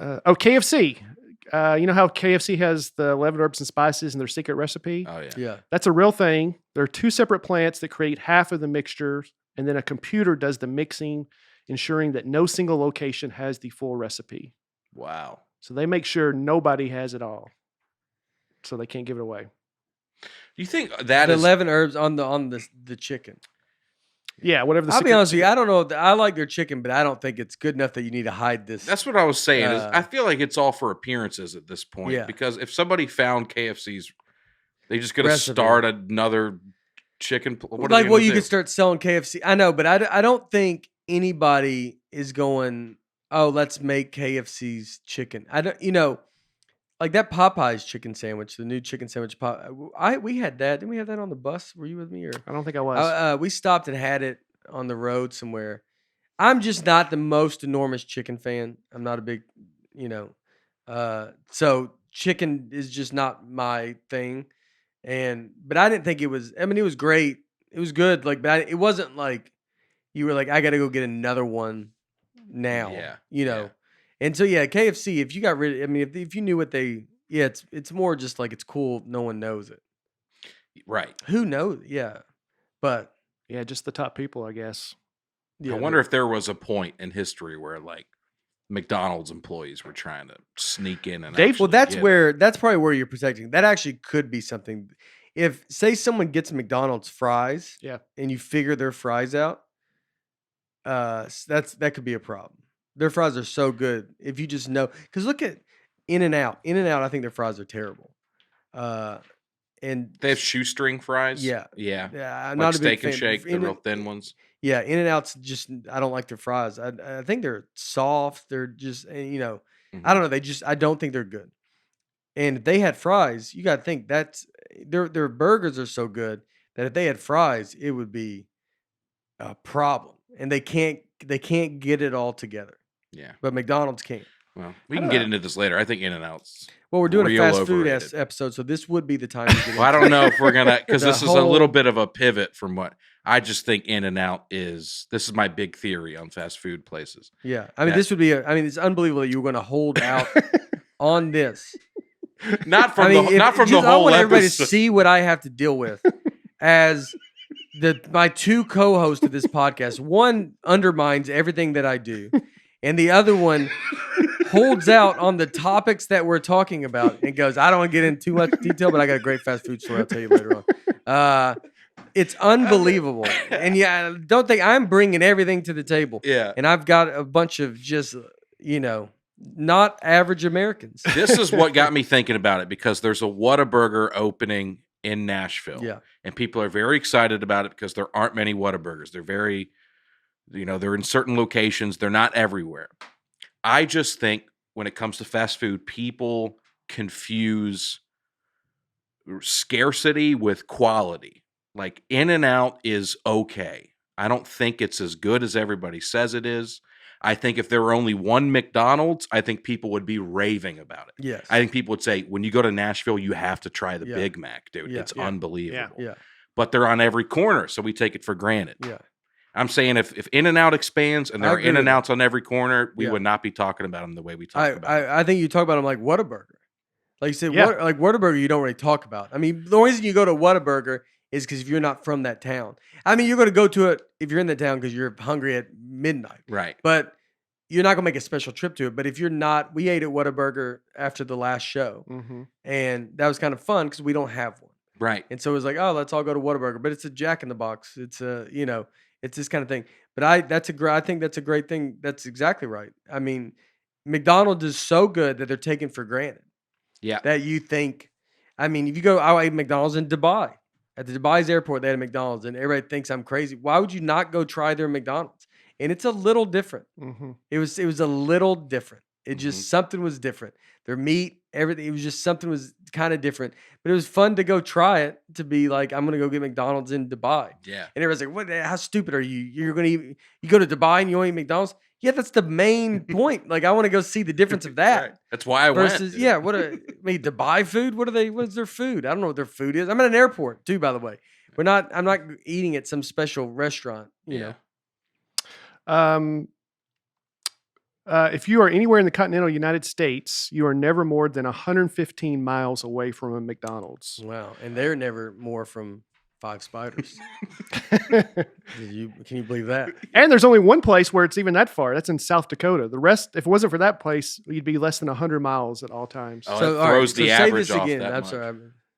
KFC. You know how KFC has the 11 herbs and spices in their secret recipe? Oh, yeah. Yeah. That's a real thing. There are 2 separate plants that create half of the mixture, and then a computer does the mixing, ensuring that no single location has the full recipe. Wow. So they make sure nobody has it all, so they can't give it away. Do you think that the is 11 herbs on the chicken? Yeah, whatever the I'll secret. be honest with you. I don't know. I like their chicken, but I don't think it's good enough that you need to hide this. That's what I was saying. Is I feel like it's all for appearances at this point. Yeah. Because if somebody found KFC's, they just going to Recipe. start another chicken. What like, well, you could start selling KFC. I know, but I don't think anybody is going, oh, let's make KFC's chicken. I don't, like that Popeye's chicken sandwich, the new chicken sandwich. We had that. Didn't we have that on the bus? Were you with me? Or I don't think I was. we stopped and had it on the road somewhere. I'm just not the most enormous chicken fan. I'm not a big, so chicken is just not my thing. But I didn't think it was. I mean, it was great. It was good. Like, but it wasn't like you were like, I got to go get another one now. Yeah. Yeah. And so KFC. If you got rid, I mean, if you knew what they, it's more just like it's cool. No one knows it. Right. Who knows? Yeah. But yeah, just the top people, I guess. Yeah, I wonder if there was a point in history where like McDonald's employees were trying to sneak in and well, that's probably where you're protecting. That actually could be something. If say someone gets McDonald's fries, and you figure their fries out, that could be a problem. Their fries are so good if you just know. Because look at In-N-Out. In-N-Out, I think their fries are terrible. And they have shoestring fries. Yeah. I'm like not a Steak big and Shake, the real thin ones. Yeah, In-N-Out's just I don't like their fries. I think they're soft. They're just I don't know. I don't think they're good. And if they had fries, you got to think that's their burgers are so good that if they had fries, it would be a problem. And they can't get it all together. Yeah, but McDonald's can't. Well, we can get into this later. I think In-N-Out's. Well, we're doing a fast food episode, so this would be the time to get into I don't know if we're gonna because this is a little bit of a pivot from what I just think In-N-Out is. This is my big theory on fast food places. Yeah, I mean, this would be. It's unbelievable that you were going to hold out on this. Not from the whole. I want everybody to see what I have to deal with as my 2 co-hosts of this podcast. One undermines everything that I do, and the other one holds out on the topics that we're talking about and goes, I don't want to get into too much detail, but I got a great fast food story I'll tell you later on. It's unbelievable. And I don't think I'm bringing everything to the table. Yeah. And I've got a bunch of just, not average Americans. This is what got me thinking about it because there's a Whataburger opening in Nashville. Yeah. And people are very excited about it because there aren't many Whataburgers. They're very, they're in certain locations. They're not everywhere. I just think when it comes to fast food, people confuse scarcity with quality. Like In-N-Out is okay. I don't think it's as good as everybody says it is. I think if there were only one McDonald's, I think people would be raving about it. Yes. I think people would say, when you go to Nashville, you have to try the Big Mac, dude. Yeah. It's unbelievable. Yeah. But they're on every corner, so we take it for granted. Yeah. I'm saying if In-N-Out expands and there are In-N-Outs on every corner, we would not be talking about them the way we talk about them. I think you talk about them like Whataburger. Like you said, like Whataburger, you don't really talk about. I mean, the reason you go to Whataburger is because if you're not from that town. I mean, you're going to go to it if you're in the town because you're hungry at midnight. Right. But you're not going to make a special trip to it. But if you're not, we ate at Whataburger after the last show. Mm-hmm. And that was kind of fun because we don't have one. Right. And so it was like, oh, let's all go to Whataburger. But it's a Jack in the Box. It's a, it's this kind of thing. But I think that's a great thing. That's exactly right. I mean, McDonald's is so good that they're taken for granted. Yeah. That you think, I mean, if you go, I ate McDonald's in Dubai. At the Dubai's airport, they had a McDonald's, and everybody thinks I'm crazy. Why would you not go try their McDonald's? And it's a little different. Mm-hmm. It was a little different. It just, something was different. Their meat, everything, it was just something was kind of different. But it was fun to go try it, to be like, I'm going to go get McDonald's in Dubai. Yeah. And everybody's like, what? How stupid are you? You're going to eat, you go to Dubai and you only eat McDonald's? Yeah, that's the main point. Like, I want to go see the difference of that. Right. That's why I went. Yeah, Dubai food? What is their food? I don't know what their food is. I'm at an airport too, by the way. I'm not eating at some special restaurant, you know. If you are anywhere in the continental United States, you are never more than 115 miles away from a McDonald's. Wow, and they're never more from 5 spiders. Can you believe that? And there's only one place where it's even that far. That's in South Dakota. The rest, if it wasn't for that place, you'd be less than 100 miles at all times. Oh, So, it all right, throws the say average this off again. that I'm much.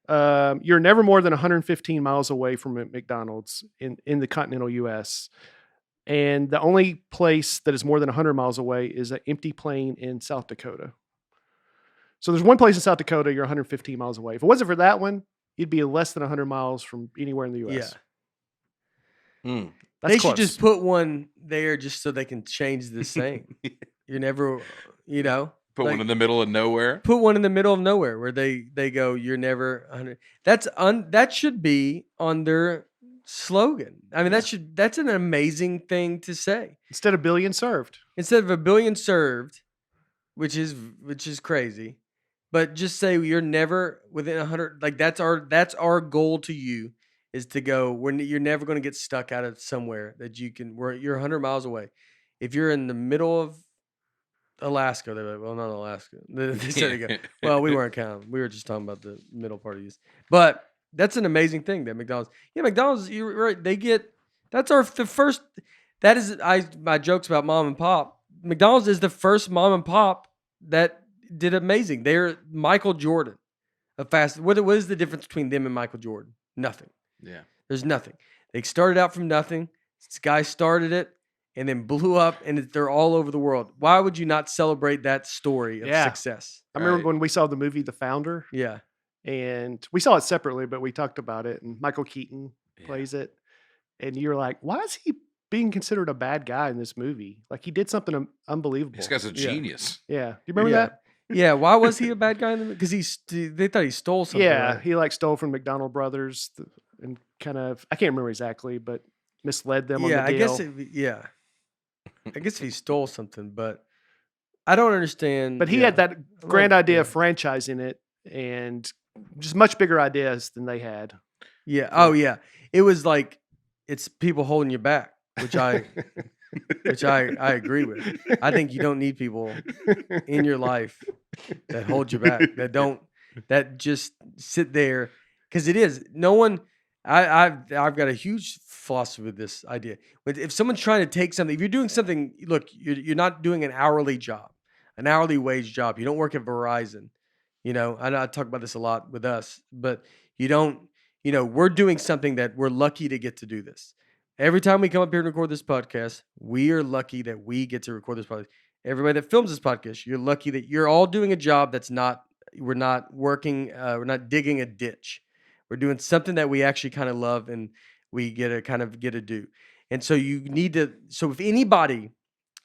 sorry. You're never more than 115 miles away from a McDonald's in the continental U.S. And the only place that is more than 100 miles away is an empty plain in South Dakota. So there's one place in South Dakota you're 115 miles away. If it wasn't for that one, you'd be less than 100 miles from anywhere in the U.S. Mm. That's They close. should just put one there just so they can change the saying. You're never, Put one in the middle of nowhere. Put one in the middle of nowhere where they go, you're never 100. That should be on their slogan. I mean, that's an amazing thing to say. Instead of billion served. Instead of a billion served, which is crazy, but just say you're never within 100. Like that's our goal to you is to go when you're never going to get stuck out of somewhere that you can where you're 100 miles away. If you're in the middle of Alaska, they're like, well, not Alaska. They said it again. Well, we weren't counting. We were just talking about the middle part of these. But that's an amazing thing that McDonald's. Yeah, McDonald's. You're right. They get. That's the first. That is my jokes about mom and pop. McDonald's is the first mom and pop that did amazing. They're Michael Jordan, a fast. What is the difference between them and Michael Jordan? Nothing. Yeah. There's nothing. They started out from nothing. This guy started it and then blew up, and they're all over the world. Why would you not celebrate that story of success? I remember when we saw the movie The Founder. Yeah. And we saw it separately, but we talked about it. And Michael Keaton plays it. And you're like, why is he being considered a bad guy in this movie? Like he did something unbelievable. This guy's a genius. Yeah. Do you remember that? Yeah. Why was he a bad guy in the movie? Because they thought he stole something. Yeah. Right? He like stole from McDonald Brothers and kind of, I can't remember exactly, but misled them on the deal. I guess he stole something, but I don't understand. But he had that grand idea of franchising it and just much bigger ideas than they had. Yeah. Oh, yeah. It was like it's people holding you back, which I agree with. I think you don't need people in your life that hold you back, that just sit there, because it is no one. I've got a huge philosophy with this idea. If someone's trying to take something, if you're doing something, look, you're not doing an hourly job, an hourly wage job. You don't work at Verizon. I know I talk about this a lot with us, but you don't. We're doing something that we're lucky to get to do this. Every time we come up here and record this podcast, we are lucky that we get to record this podcast. Everybody that films this podcast, you're lucky that you're all doing a job that's we're not working, we're not digging a ditch. We're doing something that we actually kind of love and we get to do. And so you need to, so if anybody,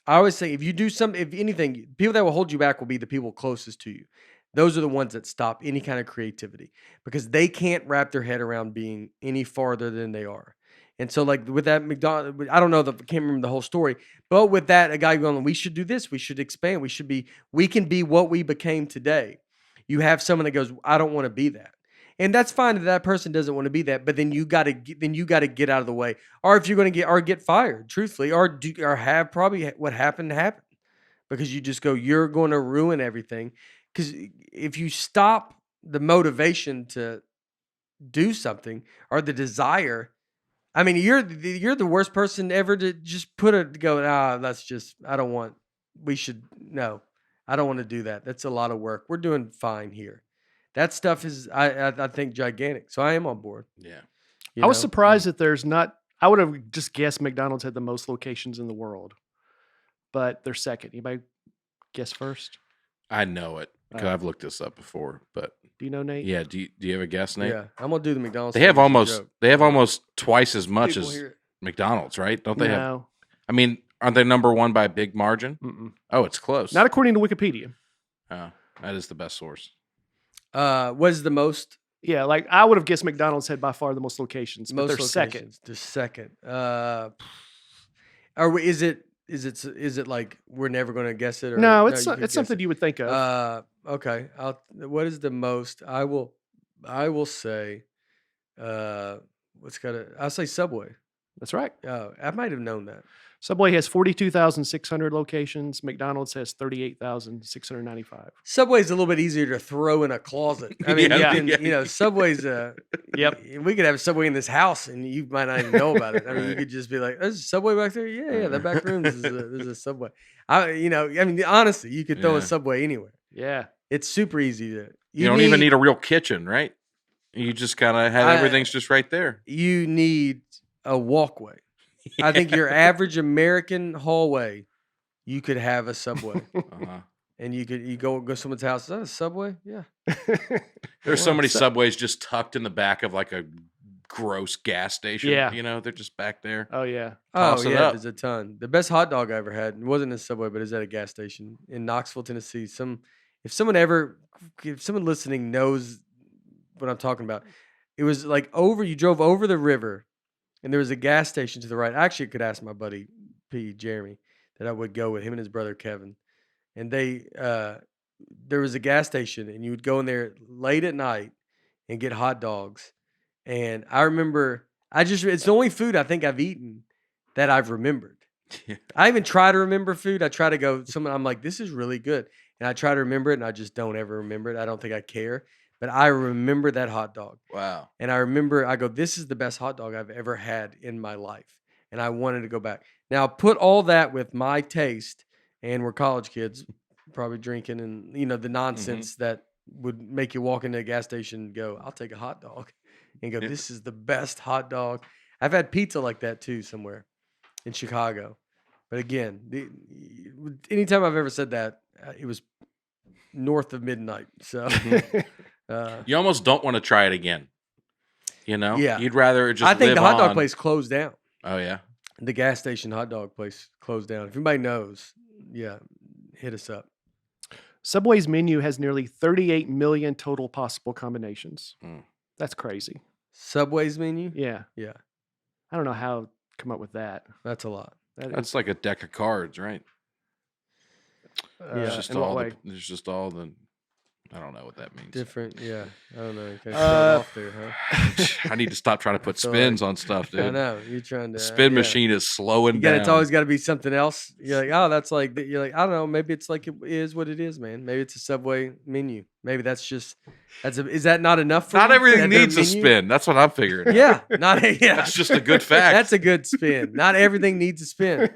I always say, if you do something, if anything, people that will hold you back will be the people closest to you. Those are the ones that stop any kind of creativity because they can't wrap their head around being any farther than they are. And so like with that McDonald's, I don't know, I can't remember the whole story, but with that, a guy going, we should do this. We should expand. We can be what we became today. You have someone that goes, I don't want to be that. And that's fine if that person doesn't want to be that, but then you got to get out of the way. Or if you're going to get fired, truthfully, or have probably what happened happen because you just go, you're going to ruin everything. Because if you stop the motivation to do something or the desire, I mean, you're the worst person ever to just that's just, I don't want to do that. That's a lot of work. We're doing fine here. That stuff is, I think, gigantic. So I am on board. Yeah. I was surprised that there's not, I would have just guessed McDonald's had the most locations in the world, but they're second. Anybody guess first? I know it because I've looked this up before, but. Do you know, Nate? Yeah. Do you have a guess, Nate? Yeah. I'm going to do the McDonald's. They have almost twice as much as McDonald's, right? Don't they have? I mean, aren't they number one by a big margin? Mm-mm. Oh, it's close. Not according to Wikipedia. Oh, that is the best source. What is the most? Yeah, like I would have guessed McDonald's had by far the most locations, but they're second. They're second. Is it like we're never going to guess it? Or, no, it's something you would think of. Okay. What is the most? I will say. I'll say Subway. That's right. I might have known that. Subway has 42,600 locations. McDonald's has 38,695. Subway's a little bit easier to throw in a closet. I mean, Subway's. Yep. We could have a Subway in this house, and you might not even know about it. I mean, you could just be like, "There's a Subway back there." Yeah, that back room there's a Subway. Honestly, you could throw a Subway anywhere. Yeah. It's super easy to. You don't even need a real kitchen, right? You just kind of have everything's just right there. You need a walkway. Yeah. I think your average American hallway, you could have a Subway. And you go someone's house. Is that a Subway? Yeah. There's so many Subways just tucked in the back of like a gross gas station. Yeah. They're just back there. Oh, yeah. There's a ton. The best hot dog I ever had, it wasn't a Subway, but it was at a gas station in Knoxville, Tennessee. If someone listening knows what I'm talking about, it was like you drove over the river, and there was a gas station to the right. I actually could ask my buddy Jeremy that I would go with him and his brother Kevin, and there was a gas station, and you would go in there late at night and get hot dogs. And I remember it's the only food I think I've eaten that I've remembered. Yeah. I even try to remember food. I try to go I'm like, this is really good. And I try to remember it, and I just don't ever remember it. I don't think I care. But I remember that hot dog. Wow. And I go, this is the best hot dog I've ever had in my life. And I wanted to go back. Now, put all that with my taste, and we're college kids, probably drinking and, the nonsense that would make you walk into a gas station and go, I'll take a hot dog. And go, this is the best hot dog. I've had pizza like that, too, somewhere in Chicago. But again, anytime I've ever said that, it was north of midnight. So you almost don't want to try it again. Yeah. You'd rather just. I think the hot dog place closed down. Oh yeah, the gas station hot dog place closed down. If anybody knows, hit us up. Subway's menu has nearly 38 million total possible combinations. That's crazy. Subway's menu? Yeah. I don't know how to come up with that. That's a lot. That's like a deck of cards, right? There's just all the. I don't know what that means. Different, yeah. I don't know. You kind of off there, huh? I need to stop trying to put spins on stuff, dude. I know. You're trying to. The spin machine is slowing down. It's always got to be something else. You're like, oh, that's like. You're like, I don't know. Maybe it's like it is what it is, man. Maybe it's a Subway menu. Maybe that's just. Is that not enough for Not you? everything needs a spin. That's what I'm figuring. Yeah, That's just a good fact. That's a good spin. Not everything needs a spin.